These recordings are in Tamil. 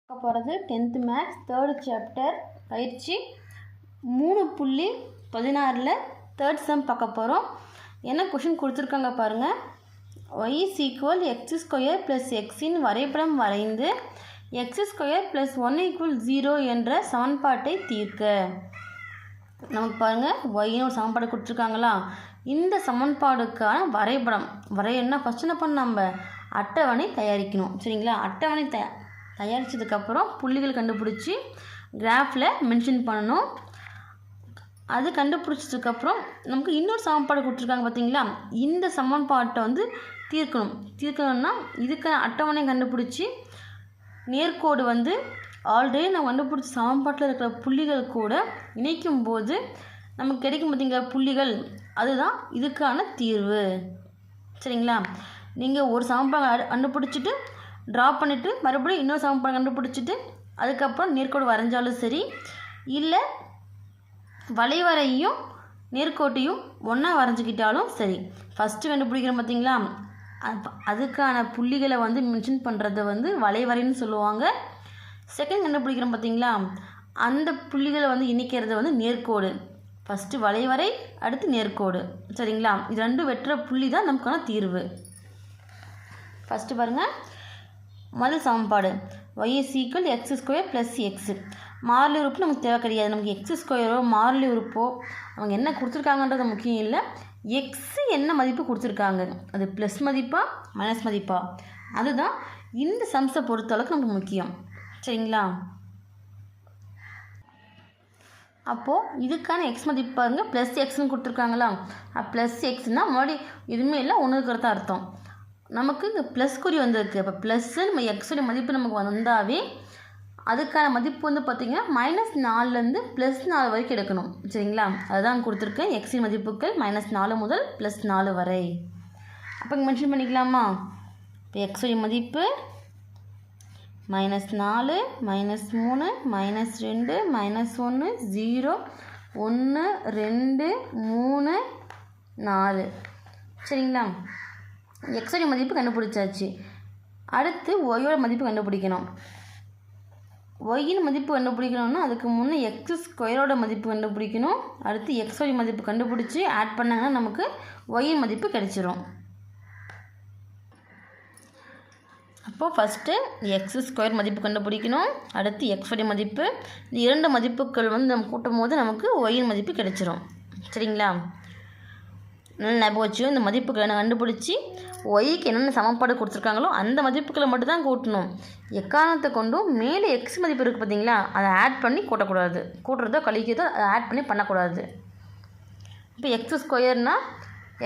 பார்க்க போகிறது 10th மேக்ஸ் 3rd சாப்டர் பயிற்சி 3.16 3rd சம் பார்க்க போகிறோம். என்ன கொஷின் கொடுத்துருக்காங்க பாருங்கள். y = x² + x இன் வரைபடம் வரைந்து x² + 1 = 0 என்ற சமன்பாட்டை தீர்க்க. நமக்கு பாருங்கள் yன்னு ஒரு சமன்பாடு கொடுத்துருக்காங்களா. இந்த சமன்பாடுக்கான வரைபடம் வரையணும்னா ஃபஸ்ட்டு என்ன பண்ண நம்ம அட்டவணை தயாரிக்கணும். சரிங்களா. அட்டவணை தயாரித்ததுக்கப்புறம் புள்ளிகள் கண்டுபிடிச்சி கிராஃபில் மென்ஷன் பண்ணணும். அது கண்டுபிடிச்சதுக்கப்புறம் நமக்கு இன்னொரு சமன்பாடு கொடுத்துருக்காங்க பார்த்தீங்களா. இந்த சமன்பாட்டை தீர்க்கணும்னா இதுக்கான அட்டவணை கண்டுபிடிச்சி நேர்கோடு ஆல்ரெடி நம்ம கண்டுபிடிச்ச சமன்பாட்டில் இருக்கிற புள்ளிகள் கூட இணைக்கும் போது நமக்கு கிடைக்கும் பார்த்தீங்களா புள்ளிகள், அதுதான் இதுக்கான தீர்வு. சரிங்களா. நீங்கள் ஒரு சமன்பாடு கண்டுபிடிச்சிட்டு ட்ரா பண்ணிவிட்டு மறுபடியும் இன்னொரு சமன்பாடு கண்டுபிடிச்சிட்டு அதுக்கப்புறம் நேர்கோடு வரைஞ்சாலும் சரி, இல்லை வளைவரையும் நேர்கோட்டையும் ஒன்றா வரைஞ்சிக்கிட்டாலும் சரி, ஃபஸ்ட்டு கண்டுபிடிக்கிறோம் பார்த்தீங்களா, அதுக்கான புள்ளிகளை மென்ஷன் பண்ணுறதை வளைவரைன்னு சொல்லுவாங்க. செகண்ட் கண்டுபிடிக்கிறோம் பார்த்தீங்களா, அந்த புள்ளிகளை இணைக்கிறது நேர்கோடு. ஃபஸ்ட்டு வளைவரை, அடுத்து நேர்கோடு. சரிங்களா. இது ரெண்டும் வெட்டுற புள்ளி தான் நமக்கான தீர்வு. ஃபஸ்ட்டு பாருங்கள், முதல் சமன்பாடு y = x² + x. மாறிலி உறுப்பு நமக்கு தேவை கிடையாது. நமக்கு x² மாறிலி உறுப்போ அவங்க என்ன கொடுத்துருக்காங்கன்றது முக்கியம் இல்லை. எக்ஸு என்ன மதிப்பு கொடுத்துருக்காங்க, அது ப்ளஸ் மதிப்பா மைனஸ் மதிப்பா, அதுதான் இந்த சம்ஸை பொறுத்தளவுக்கு நமக்கு முக்கியம். சரிங்களா. அப்போது இதுக்கான எக்ஸ் மதிப்பு பாருங்கள், ப்ளஸ் எக்ஸ்ன்னு கொடுத்துருக்காங்களா. ப்ளஸ் எக்ஸ்னால் முன்னாடி எதுவுமே இல்லை, ஒன்று இருக்கிறதா அர்த்தம். நமக்கு இந்த ப்ளஸ் குறி வந்திருக்கு. அப்போ ப்ளஸ்ஸு நம்ம எக்ஸோடைய மதிப்பு நமக்கு வந்தாவே அதுக்கான மதிப்பு பார்த்திங்கன்னா -4லேருந்து +4 வரைக்கும் எடுக்கணும். சரிங்களா. அதுதான் கொடுத்துருக்கேன். எக்ஸின் மதிப்புகள் -4 முதல் +4 வரை. அப்போ இங்கே மென்ஷன் பண்ணிக்கலாமா. இப்போ எக்ஸோடைய மதிப்பு -4 -3 -2 -1 0 1 2 3 4. சரிங்களா. எக்ஸோடைய மதிப்பு கண்டுபிடிச்சாச்சு. அடுத்து ஒய்யோட மதிப்பு கண்டுபிடிக்கணும். ஒய்யின் மதிப்பு கண்டுபிடிக்கணும்னா அதுக்கு முன்னே x² மதிப்பு கண்டுபிடிக்கணும். அடுத்து எக்ஸோடைய மதிப்பு கண்டுபிடிச்சி ஆட் பண்ணாங்கன்னா நமக்கு ஒய்யின் மதிப்பு கிடைச்சிரும். அப்போது ஃபஸ்ட்டு x² மதிப்பு கண்டுபிடிக்கணும். அடுத்து எக்ஸோடைய மதிப்பு. இந்த இரண்டு மதிப்புகள் நம்ம கூட்டும் போது நமக்கு ஒய்யின் மதிப்பு கிடைச்சிரும். சரிங்களா. நல்ல ஞாபகம் வச்சு இந்த மதிப்புகளை கண்டுபிடிச்சி ஒய்க்கு என்னென்ன சமன்பாடு கொடுத்துருக்காங்களோ அந்த மதிப்புகளை மட்டும் தான் கூட்டணும். எக்காரணத்தை கொண்டும் மேலே எக்ஸ் மதிப்பு இருக்குது பார்த்தீங்களா, அதை ஆட் பண்ணி கூட்டக்கூடாது. கூட்டுறதோ கழிக்கிறதோ அதை ஆட் பண்ணி பண்ணக்கூடாது. இப்போ x²னா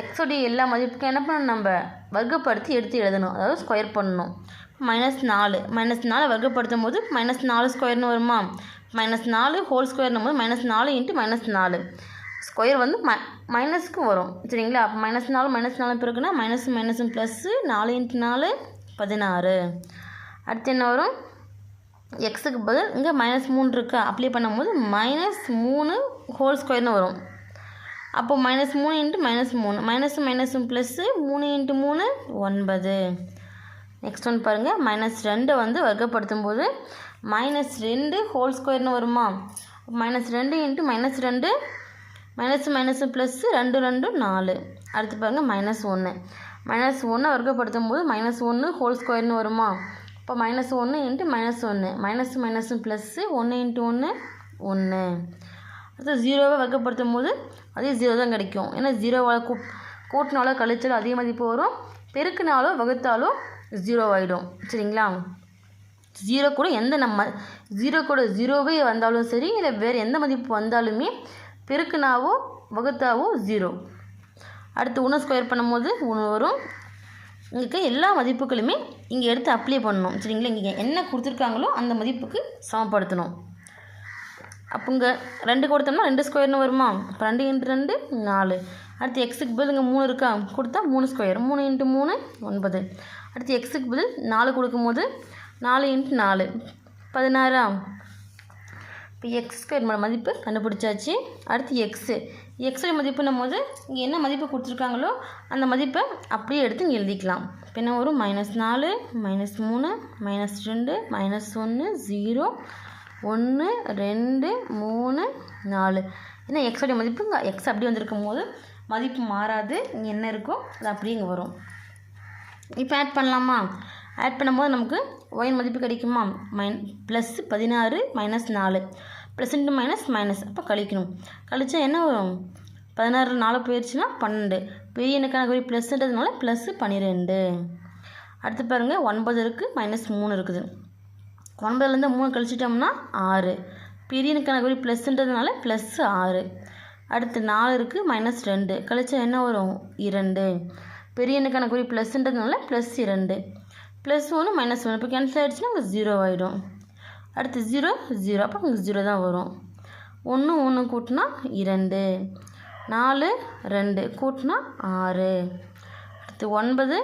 எக்ஸோடைய எல்லா மதிப்புக்கும் என்ன பண்ணணும், நம்ம வர்க்கப்படுத்தி எடுத்து எழுதணும். அதாவது ஸ்கொயர் பண்ணணும். -4 -4 வர்க்கப்படுத்தும் போது -4² வருமா. -4 ஹோல் ஸ்கொயர்னும் போது -4 × -4 ஸ்கொயர் மைனஸுக்கு வரும். சரிங்களா. அப்போ -4 -4 பிறகுனா மைனஸும் ப்ளஸ்ஸு 4 × 4 16. அடுத்து என்ன வரும், எக்ஸுக்கு பதில் இங்கே -3 இருக்கா, அப்ளை பண்ணும்போது -3 ஹோல் ஸ்கொயர்னு வரும். அப்போது -3 × -3 மைனஸும் ப்ளஸ்ஸு 3 × 3 9. நெக்ஸ்ட் ஒன் பாருங்கள், -2 வர்க்கப்படுத்தும் போது -2 ஹோல் ஸ்கொயர்னு வருமா. -2 × -2 மைனஸும் ப்ளஸ்ஸு 2 2 4. அடுத்து பாருங்கள் -1 வர்க்கப்படுத்தும் போது -1 ஹோல் ஸ்கொயர்னு வருமா. இப்போ -1 × -1 மைனஸும் ப்ளஸ்ஸு 1 × 1 1. அடுத்து 0வை வர்க்கப்படுத்தும் போது அதே 0 தான் கிடைக்கும். ஏன்னா 0வால் கூட்டினாலோ கழிச்சாலோ அதே மதிப்பு வரும், பெருக்கினாலோ வகுத்தாலோ 0 ஆகிடும். சரிங்களா. 0 கூட 0வே வந்தாலும் சரி, இல்லை வேறு எந்த மதிப்பு வந்தாலுமே பெருக்குனாவோ வகுத்தாவோ 0. அடுத்து 1 ஸ்கொயர் பண்ணும்போது 1 வரும். இங்கே எல்லா மதிப்புகளுமே இங்கே எடுத்து அப்ளை பண்ணணும். சரிங்களா. இங்கே என்ன கொடுத்துருக்காங்களோ அந்த மதிப்புக்கு சமப்படுத்தணும். அப்போ இங்கே 2 கொடுத்தோம்னா 2 ஸ்கொயர்னு வருமா. இப்போ 2 × 2 4. அடுத்து எக்ஸுக்கு பதில் இங்கே 3 இருக்கா, கொடுத்தா 3 ஸ்கொயர் 3 × 3 9. அடுத்து எக்ஸுக்கு பதில் 4 கொடுக்கும்போது 4 × 4 16. இப்போ எக்ஸ் ஸ்கொயர் மதிப்பு கண்டுபிடிச்சாச்சு. அடுத்து எக்ஸோட மதிப்புன்னும் போது இங்கே என்ன மதிப்பு கொடுத்துருக்காங்களோ அந்த மதிப்பை அப்படியே எடுத்து இங்கே எழுதிக்கலாம். இப்போ என்ன வரும்? -4 -3 -2 -1 0 1 2 3 4. ஏன்னா எக்ஸோடைய மதிப்பு இங்கே எக்ஸ் அப்படியே வந்திருக்கும் போது மதிப்பு மாறாது. இங்கே என்ன இருக்கோ அது அப்படியே இங்கே வரும். இப்போ ஆட் பண்ணலாமா? ஆட் பண்ணும்போது நமக்கு ஒயின் மதிப்பு கிடைக்குமா? +16 -4 ப்ளஸ் இன்ட்டு மைனஸ் அப்போ கழிக்கணும். கழிச்சா என்ன வரும்? 16 4 போயிடுச்சுன்னா 12. பெரிய எண்ணுக்கான குறி ப்ளஸ்ன்றதுனால +12. அடுத்து பாருங்கள் 9 இருக்குது -3 இருக்குது. 9லேருந்து 3 கழிச்சிட்டோம்னா 6. பெரிய எண்ணுக்கான குறி ப்ளஸ்ன்றதுனால +6. அடுத்து 4 இருக்குது -2 கழிச்சா என்ன வரும்? 2. பெரிய எண்ணுக்கான குறி ப்ளஸ்ன்றதுனால +2. +1 -1 இப்போ கேன்சல் ஆகிடுச்சுன்னா அங்கே 0 ஆகிடும். அடுத்து 0 0 அப்போ இங்கே 0 தான் வரும். 1 1 கூட்டினா 2 4 2 கூட்டினா 6. அடுத்து 9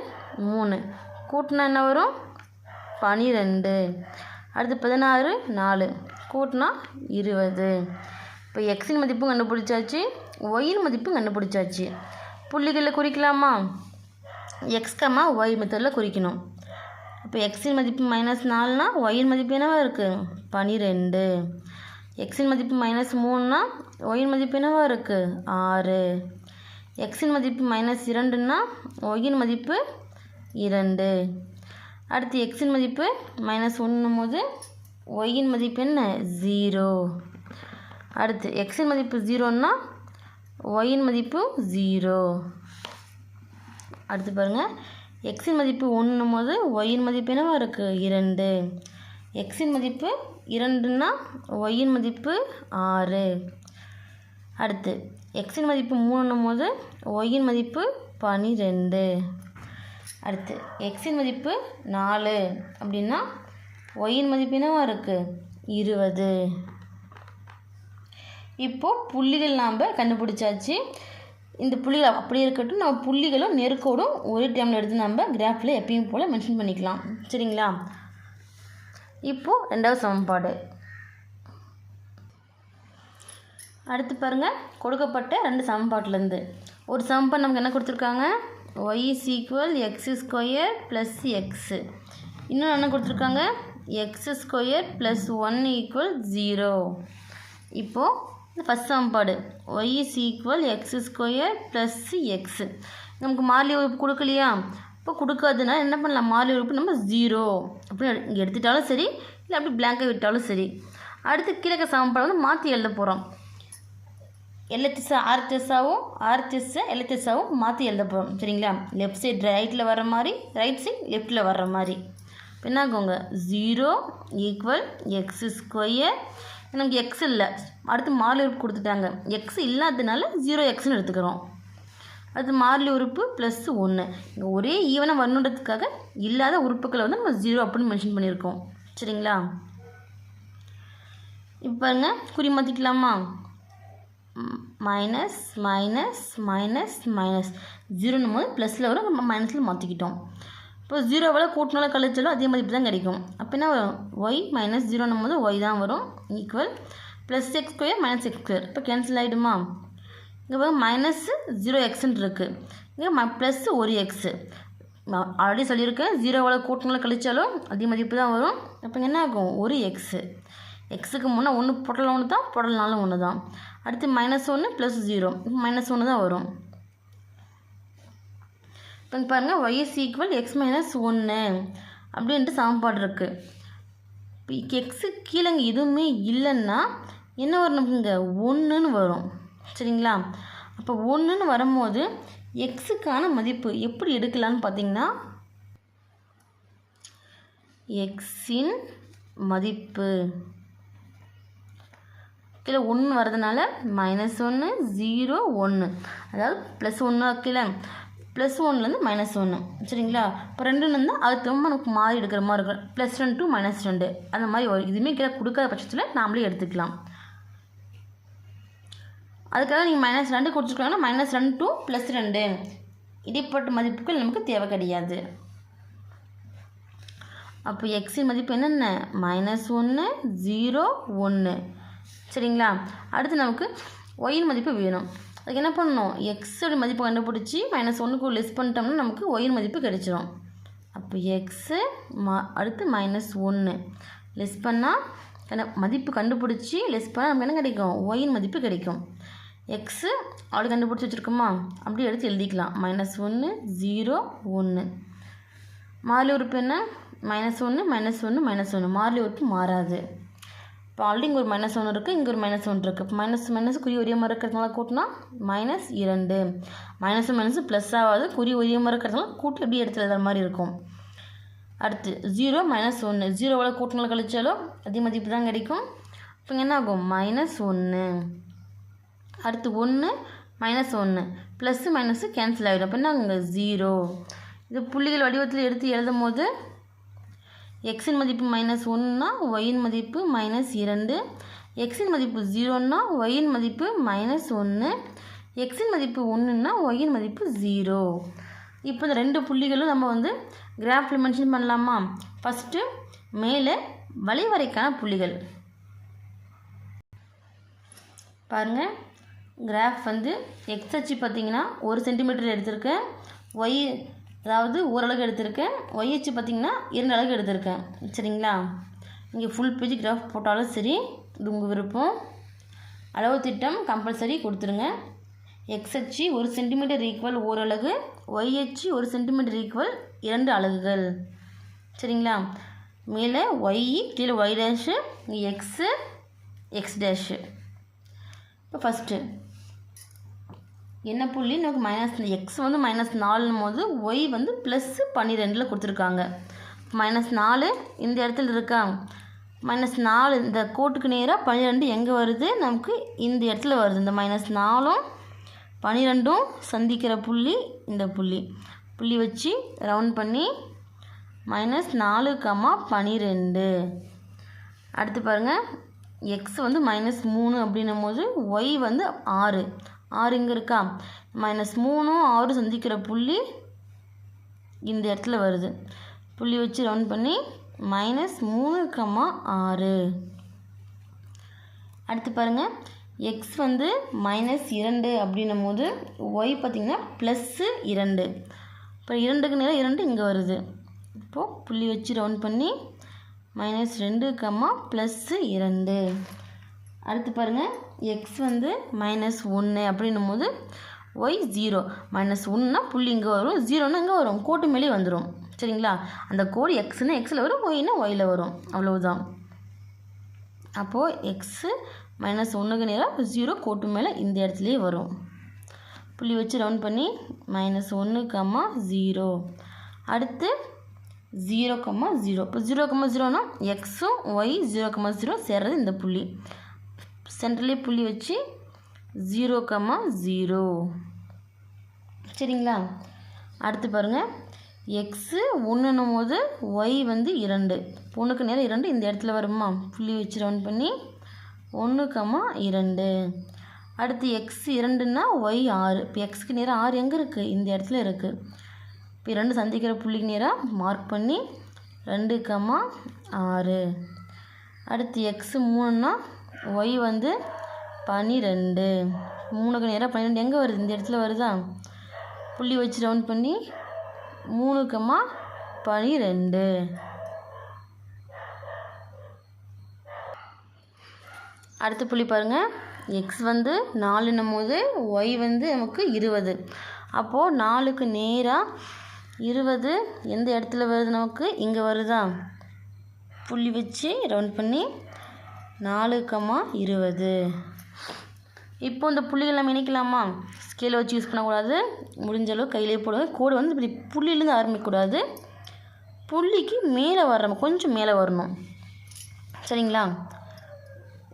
3 கூட்டினா என்ன வரும்? 12. அடுத்து 16 4 கூட்டினா 20. இப்போ எக்ஸின் மதிப்பும் கண்டுபிடிச்சாச்சு, ஒயின் மதிப்பும் கண்டுபிடிச்சாச்சு. புள்ளிகளில் குறிக்கலாமா? எக்ஸ், ஒய் மெத்தடில் குறிக்கணும். இப்போ எக்ஸின் மதிப்பு -4னா ஒயின் மதிப்பு என்னவா இருக்குது? 12. எக்ஸின் மதிப்பு -3னா ஒயின் மதிப்பு என்னவா இருக்குது? 6. எக்ஸின் மதிப்பு -2னா ஒயின் மதிப்பு 2. அடுத்து எக்ஸின் மதிப்பு -1 போது ஒயின் மதிப்பு என்ன? 0. அடுத்து எக்ஸின் மதிப்பு 0னா ஒயின் மதிப்பு 0. அடுத்து பாருங்கள், எக்ஸின் மதிப்பு 1 போது ஒயின் மதிப்பு என்னவா இருக்குது? 2. எக்ஸின் மதிப்பு 2னா ஒயின் மதிப்பு 6. அடுத்து எக்ஸின் மதிப்பு 3 போது ஒயின் மதிப்பு 12. அடுத்து எக்ஸின் மதிப்பு 4 அப்படின்னா ஒயின் மதிப்பு என்னவா இருக்குது? 20. இப்போது புள்ளிகள் நாம் கண்டுபிடிச்சாச்சு. இந்த புள்ளிகள் அப்படியே இருக்கட்டும், நம்ம புள்ளிகளும் நெருக்கோடும் ஒரே டைமில் எடுத்து நம்ம கிராஃபில் எப்பயும் போல் மென்ஷன் பண்ணிக்கலாம். சரிங்களா? இப்போது 2வது சமன்பாடு. அடுத்து பாருங்கள், கொடுக்கப்பட்ட 2 சமன்பாட்டிலேருந்து ஒரு சமன்பாடு நமக்கு என்ன கொடுத்துருக்காங்க? y = x² + x. இன்னொன்று என்ன கொடுத்துருக்காங்க? x² + 1 = 0. இப்போது ஃபஸ்ட் சமன்பாடு y = x² + x. நமக்கு மாறிலி உறுப்பு கொடுக்கலையா? இப்போ கொடுக்காததுனால என்ன பண்ணலாம்? மாறிலி உறுப்பு நம்ம 0 அப்படின்னு இங்கே எடுத்துட்டாலும் சரி, இல்லை அப்படி பிளாங்காக விட்டாலும் சரி. அடுத்து கீழே சமன்பாடு வந்து மாற்றி எழுத போகிறோம். LHS RHSஆகவும் RHS LHSஆகவும் மாற்றி எழுத போகிறோம். சரிங்களா? லெஃப்ட் சைடு ரைட்டில் வர மாதிரி, ரைட் சைடு லெஃப்ட்டில் வர்ற மாதிரி. இப்போ என்ன ஆகுங்க? 0 = x². நமக்கு எக்ஸ் இல்லை, அடுத்து மாறிலி உறுப்பு கொடுத்துட்டாங்க. எக்ஸ் இல்லாததுனால 0xன்னு எடுத்துக்கிறோம். அடுத்து மாறிலி உறுப்பு +1. இங்கே ஒரே ஈவனாக வரணுன்றதுக்காக இல்லாத உறுப்புக்களை வந்து நம்ம 0 அப்படின்னு மென்ஷன் பண்ணியிருக்கோம். சரிங்களா? இப்போ பாருங்க, குறி மாற்றிக்கலாமா? மைனஸ் மைனஸ் மைனஸ் மைனஸ் 0ன்னும் போது ப்ளஸில் வரும், நம்ம மைனஸில் மாற்றிக்கிட்டோம். இப்போ 0வால் கூட்டினாலும் கழிச்சாலும் அதே மதிப்பு தான் கிடைக்கும். அப்போ என்ன வரும்? ஒய் -0ன்னும் போது ஒய் தான் வரும், ஈக்குவல் +x² -x². இப்போ கேன்சல் ஆகிடுமா? இங்கே பாருங்க -0xன்னு இருக்குது, இங்கே +1x. ஆல்ரெடி சொல்லியிருக்கேன், 0வால் கூட்டினாலும் கழிச்சாலும் அதே மதிப்பு தான் வரும். அப்போ என்ன ஆகும்? 1x. எக்ஸுக்கு முன்னே 1 போட்டலாம் 1 தான், போடலனாலும் 1 தான். அடுத்து -1 +0, இப்போ -1 தான் வரும். இப்போ பாருங்கள், y = x - 1 அப்படின்ட்டு சமன்பாடு இருக்குது. இப்போ எக்ஸு கீழே எதுவுமே இல்லைன்னா என்ன வரும்? நமக்குங்க 1ன்னு வரும். சரிங்களா? அப்போ 1ன்னு வரும்போது எக்ஸுக்கான மதிப்பு எப்படி எடுக்கலான்னு பார்த்தீங்கன்னா, எக்ஸின் மதிப்பு கீழே 1 வரதுனால -1 0 1, அதாவது +1 கீழே +1லேருந்து -1. சரிங்களா? இப்போ 2ன்னு இருந்தால் அது திரும்ப நமக்கு மாறி எடுக்கிற மாதிரி இருக்கும். +2 to -2 அந்த மாதிரி வரும். இதுவுமே கீழே கொடுக்காத பட்சத்தில் நாமளே எடுத்துக்கலாம். அதுக்காக நீங்கள் -2 கொடுத்துருக்காங்கன்னா -2 to +2 இடைப்பட்ட மதிப்புகள் நமக்கு தேவை கிடையாது. அப்போ எக்ஸின் மதிப்பு என்னென்ன? -1 0 1. சரிங்களா? அடுத்து நமக்கு ஒயின் மதிப்பு வேணும். அதுக்கு என்ன பண்ணணும்? எக்ஸோட மதிப்பு கண்டுபிடிச்சி -1க்கு லெஸ் பண்ணிட்டோம்னா நமக்கு ஒயின் மதிப்பு கிடைச்சிரும். அப்போ எக்ஸு அடுத்து -1 லெஸ் பண்ணால் மதிப்பு கண்டுபிடிச்சி லெஸ் பண்ணால் நமக்கு என்ன கிடைக்கும்? ஒயின் மதிப்பு கிடைக்கும். எக்ஸு அப்படி கண்டுபிடிச்சி வச்சுருக்கோமா? அப்படியே எடுத்து எழுதிக்கலாம். -1 0 1. மாறிலி உறுப்பு என்ன? -1 -1 -1. மாறிலி உறுப்பு மாறாது. இப்போ ஆல்ரெடி இங்கே ஒரு -1 இருக்குது, இங்கே ஒரு -1 இருக்குது. இப்போ மைனஸ் குறி ஒரே மாதிரி இருக்கிறதுனால கூட்டினா -2. -1 ப்ளஸ் ஆகாது, குறி ஒரே மாதிரி இருக்கிறதுனால கூட்டி எப்படி எடுத்து எழுதுற மாதிரி இருக்கும். அடுத்து 0 -1. 0வோட கூட்டினால கழிச்சாலும் அதே மதிப்பு தான் கிடைக்கும். இப்போ என்ன ஆகும்? -1. அடுத்து 1 -1 ப்ளஸ் மைனஸு கேன்சல் ஆகிடும். அப்போ என்ன ஆகுங்க? 0. இது புள்ளிகள் வடிவத்தில் எடுத்து எழுதும் போது எக்ஸின் மதிப்பு -1னா ஒயின் மதிப்பு -2, எக்ஸின் மதிப்பு 0னா ஒயின் மதிப்பு -1, எக்ஸின் மதிப்பு 1னா ஒயின் மதிப்பு 0. இப்போ இந்த 2 புள்ளிகளும் நம்ம வந்து கிராஃபில் மென்ஷன் பண்ணலாமா? ஃபஸ்ட்டு மேலே வளைவரைக்கான புள்ளிகள் பாருங்கள். கிராஃப் வந்து எக்ஸ் அச்சு பார்த்திங்கன்னா 1 சென்டிமீட்டர் எடுத்திருக்கேன், ஒய் அதாவது ஓரளவுக்கு எடுத்திருக்கேன், ஒய் அச்சு பார்த்திங்கன்னா 2 அளவுக்கு எடுத்திருக்கேன். சரிங்களா? இங்கே ஃபுல் பேஜ் கிராஃப் போட்டாலும் சரி, இது உங்கள் விருப்பம். அளவு திட்டம் கம்பல்சரி கொடுத்துருங்க. எக்ஸ் அச்சு 1 சென்டிமீட்டர் ஈக்குவல் ஓரளவு, ஒய் அச்சு 1 சென்டிமீட்டர் ஈக்குவல் 2 அலகுகள். சரிங்களா? மேலே ஒய், கீழே ஒய் டேஷு, இங்கே எக்ஸு எக்ஸ் டேஷு. இப்போ ஃபஸ்ட்டு என்ன புள்ளி? நமக்கு எக்ஸ் வந்து -4னும் போது ஒய் வந்து +12 கொடுத்துருக்காங்க. -4 இந்த இடத்துல இருக்கா? -4 இந்த கோட்டுக்கு நேராக 12 எங்கே வருது? நமக்கு இந்த இடத்துல வருது. இந்த -4ம் 12ம் சந்திக்கிற புள்ளி இந்த புள்ளி வச்சு ரவுண்ட் பண்ணி -4, -12. அடுத்து பாருங்கள், எக்ஸ் வந்து -3 அப்படின்னும் போது ஒய் வந்து 6 இங்கே இருக்கா? -3ம் 6 சந்திக்கிற புள்ளி இந்த இடத்துல வருது. புள்ளி வச்சு ரவுண்ட் பண்ணி -3, -6. அடுத்து பாருங்கள், எக்ஸ் வந்து -2 அப்படின்னும் போது ஒய் பார்த்திங்கன்னா +2. இப்போ 2க்கு நேரம் 2 இங்கே வருது. இப்போது புள்ளி வச்சு ரவுண்ட் பண்ணி -2, +2. அடுத்து பாருங்கள், எக்ஸ் வந்து -1 அப்படின்னும் போது ஒய் 0. -1னா புள்ளி இங்கே வரும், 0னா இங்கே வரும், கோட்டு மேலே வந்துடும். சரிங்களா? அந்த கோடு எக்ஸ்னா எக்ஸில் வரும், ஒய்னா ஒயில் வரும். அவ்வளவுதான். அப்போது எக்ஸு -1க்கு நேராக 0 கோட்டு மேலே இந்த இடத்துலையே வரும். புள்ளி வச்சு ரவுண்ட் பண்ணி -1, 0. அடுத்து 0, 0. இப்போ 0, 0னா எக்ஸும் ஒய் 0, 0 சேர்றது இந்த புள்ளி. சென்டர்லேயே புள்ளி வச்சு 0, 0. சரிங்களா? அடுத்து பாருங்கள், எக்ஸு 1ன்னும் போது ஒய் வந்து 2. 1க்கு நேரம் 2 இந்த இடத்துல வருமா? புள்ளி வச்சு ரவுண்ட் பண்ணி 1, 2. அடுத்து எக்ஸ் 2ன்னா ஒய் 6. இப்போ எக்ஸுக்கு நேரம் 6 எங்கே இருக்குது? இந்த இடத்துல இருக்குது. இப்போ 2 சந்திக்கிற புள்ளிக்கு நேரம் மார்க் பண்ணி 2, 6. அடுத்து எக்ஸு 3ன்னா ஒய் வந்து 12. 3க்கு நேராக 12 எங்கே வருது? இந்த இடத்துல வருதா? புள்ளி வச்சு ரவுண்ட் பண்ணி 3, 12. அடுத்த புள்ளி பாருங்கள், எக்ஸ் வந்து 4ன்னும் போது ஒய் வந்து நமக்கு 20. அப்போது 4க்கு நேராக 20 எந்த இடத்துல வருது? நமக்கு இங்கே வருதா? புள்ளி வச்சு ரவுண்ட் பண்ணி 4, 20. இப்போ இந்த புள்ளிகள் நம்ம இணைக்கலாமா? ஸ்கேலை வச்சு யூஸ் பண்ணக்கூடாது, முடிஞ்ச அளவு கையிலே போடுங்க. கோடு வந்து இப்படி புள்ளியிலேருந்து ஆரம்பிக்கக்கூடாது, புள்ளிக்கு மேலே வர்ற கொஞ்சம் மேலே வரணும். சரிங்களா?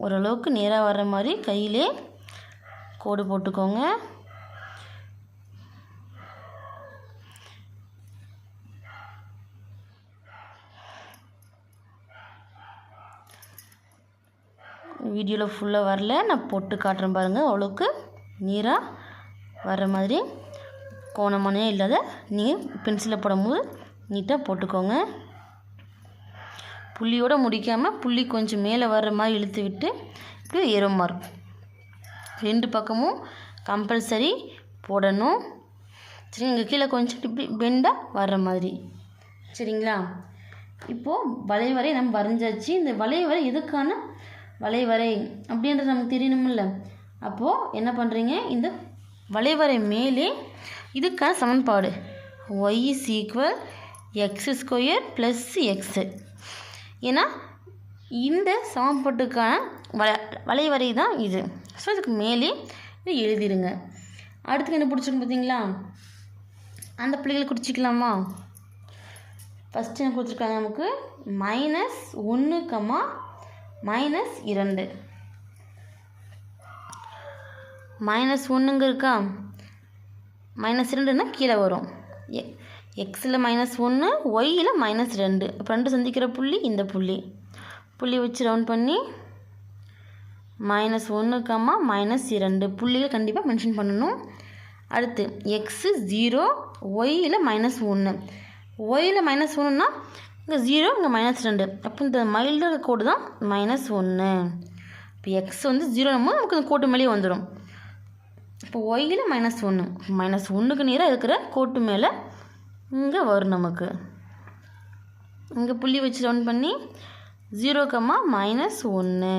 ஓரளவுக்கு நேராக வர்ற மாதிரி கையிலே கோடு போட்டுக்கோங்க. வீடியோவில் ஃபுல்லாக வரல, நான் போட்டு காட்டுறேன் பாருங்கள். அவ்வளோக்கு நீராக வர்ற மாதிரி கோணமானே இல்லாத நீங்கள் பென்சிலில் போடும்போது நீட்டாக போட்டுக்கோங்க. புள்ளியோடு முடிக்காமல் புள்ளி கொஞ்சம் மேலே வர்ற மாதிரி இழுத்து விட்டு க்கு 0 மார்க். 2 பக்கமும் கம்பல்சரி போடணும். சரி, இங்கே கீழே கொஞ்சம் இப்படி பெண்டாக வர்ற மாதிரி. சரிங்களா? இப்போது வளைவரை நம்ம வரைஞ்சாச்சு. இந்த வளைவரை எதுக்கான வளைவரை அப்படின்றது நமக்கு தெரியணுமில்ல. அப்போது என்ன பண்ணுறீங்க, இந்த வளைவரை மேலே இதுக்கான சமன்பாடு y = x² + x. ஏன்னா இந்த சமன்பாட்டுக்கான வளைவரை தான் இது. ஸோ இதுக்கு மேலே இது எழுதிடுங்க. அடுத்து என்ன பிடிச்சிருக்கு பார்த்தீங்களா, அந்த பிள்ளைகளை குறிச்சிக்கலாமா? ஃபஸ்ட்டு என்ன கொடுத்துருக்காங்க நமக்கு, -1, -2. -1 இருக்கா, -2ன்னா கீழே வரும். எக்ஸில் -1, ஒய்யில் -2. அப்போ 2 சந்திக்கிற புள்ளி இந்த புள்ளி வச்சு ரவுண்ட் பண்ணி -1, -2 புள்ளிகள் கண்டிப்பாக மென்ஷன் பண்ணணும். அடுத்து எக்ஸு 0, ஒய்யில் -1. ஒய்யில் -1ன்னா இங்கே 0, இங்கே -2. அப்போ இந்த மைல்டு கோடு தான் -1. இப்போ எக்ஸ் வந்து 0 நமக்கு இந்த கோட்டு மேலேயே வந்துடும். இப்போ ஒய்யில் -1, -1க்கு நேராக இருக்கிற கோட்டு மேலே இங்கே வரும் நமக்கு. இங்கே புள்ளி வச்சு ரவுண்ட் பண்ணி 0, -1.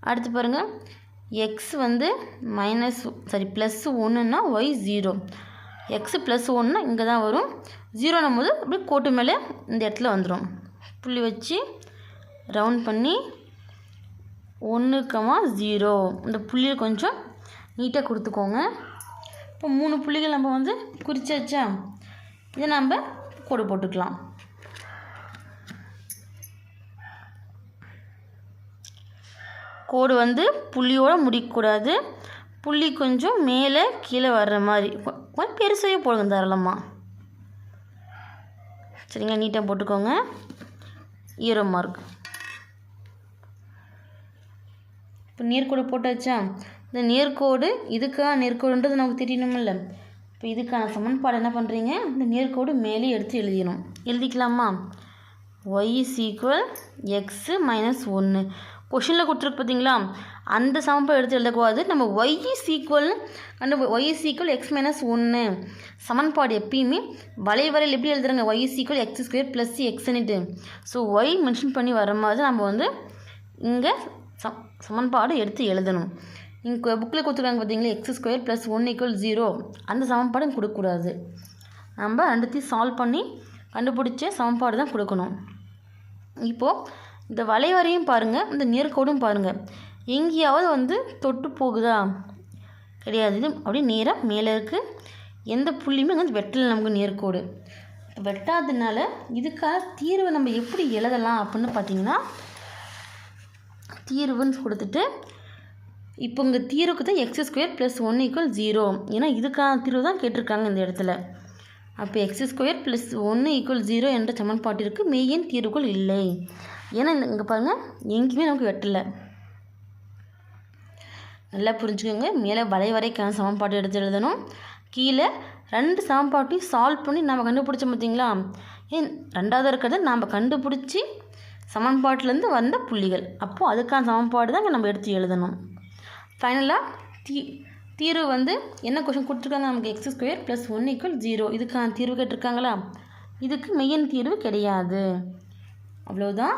அடுத்து பாருங்கள், எக்ஸ் வந்து +1ன்னா ஒய் 0. எக்ஸு +1ன்னா இங்கே தான் வரும். 0 போது அப்படியே கோட்டு மேலே இந்த இடத்துல வந்துடும். புள்ளி வச்சு ரவுண்ட் பண்ணி 1, 0. இந்த புள்ளியை கொஞ்சம் நீட்டாக கொடுத்துக்கோங்க. இப்போ 3 புள்ளிகள் நம்ம வந்து குறிச்சாச்சா, இதை நம்ம கோடு போட்டுக்கலாம். கோடு வந்து புள்ளியோடு முடிக்கக்கூடாது. புள்ளி கொஞ்சம் மேலே கீழே வர்ற மாதிரி கொஞ்சம் பெருசாகவே போடுங்க தாராளமாக. சரிங்க, நீட்டாக போட்டுக்கோங்க. 0 மார்க். இப்போ நேர்கோடு போட்டாச்சா, இந்த நேர்கோடு இதுக்கான நேர்கோடுன்றது நமக்கு தெரியணுமில்ல. இப்போ இதுக்கான சமன்பாடு என்ன பண்ணுறீங்க, இந்த நேர்கோடு மேலே எடுத்து எழுதிக்கணும். எழுதிக்கலாமா? y = x - 1. கொஷினில் கொடுத்துருக்கு பார்த்தீங்களா, அந்த சமன்பாடு எடுத்து எழுதக்கூடாது. நம்ம y = x - 1 சமன்பாடு எப்பயுமே வளைவரையில் எப்படி எழுதுறாங்க, y = x² + xன்னுட்டு. ஸோ y மென்ஷன் பண்ணி வர மாதிரி நம்ம வந்து இங்கே சமன்பாடு எடுத்து எழுதணும். இங்கே புக்கில் கொடுத்துருக்காங்க பார்த்தீங்களா, x² + 1 = 0. அந்த சமன்பாடு கொடுக்கக்கூடாது. நம்ம ரெண்டுத்தையும் சால்வ் பண்ணி கண்டுபிடிச்ச சமன்பாடு தான் கொடுக்கணும். இப்போது இந்த வளைவரையும் பாருங்கள், இந்த நேர்கோடும் பாருங்கள். எங்கேயாவது வந்து தொட்டு போகுதா, கிடையாது. இது அப்படியே நேராக மேலே இருக்குது. எந்த புள்ளியுமே வந்து வெட்டலை நமக்கு நேர்கோடு. வெட்டாததுனால இதுக்காக தீர்வை நம்ம எப்படி எழுதலாம் அப்படின்னு பார்த்தீங்கன்னா, தீர்வுன்னு கொடுத்துட்டு இப்போ இங்கே தீர்வுக்கு தான் x² + 1 = 0. ஏன்னா இதுக்கான தீர்வு தான் கேட்டிருக்காங்க இந்த இடத்துல. அப்போ x² + 1 = 0 என்ற சமன்பாட்டிற்கு மெய்யெண் தீர்வுகள் இல்லை. ஏன்னா இங்கே பாருங்கள், எங்கேயுமே நமக்கு வெட்டலை. நல்லா புரிஞ்சுக்கோங்க. மேலே வளைவரைக்கான சமன்பாடு எடுத்து எழுதணும். கீழே 2 சமன்பாட்டையும் சால்வ் பண்ணி நம்ம கண்டுபிடிச்சோம் பார்த்தீங்களா, ரெண்டாவது இருக்கிறது நாம் கண்டுபிடிச்சி சமன்பாட்டிலேருந்து வந்த புள்ளிகள். அப்போது அதுக்கான சமன்பாடு தான் நம்ம எடுத்து எழுதணும். ஃபைனலாக தீர்வு வந்து என்ன கொஷின் கொடுத்துருக்காங்க நமக்கு, x² + 1 = 0. இதுக்கான தீர்வு கேட்டிருக்காங்களா, இதுக்கு மெய்யெண் தீர்வு கிடையாது. அவ்வளோதான்.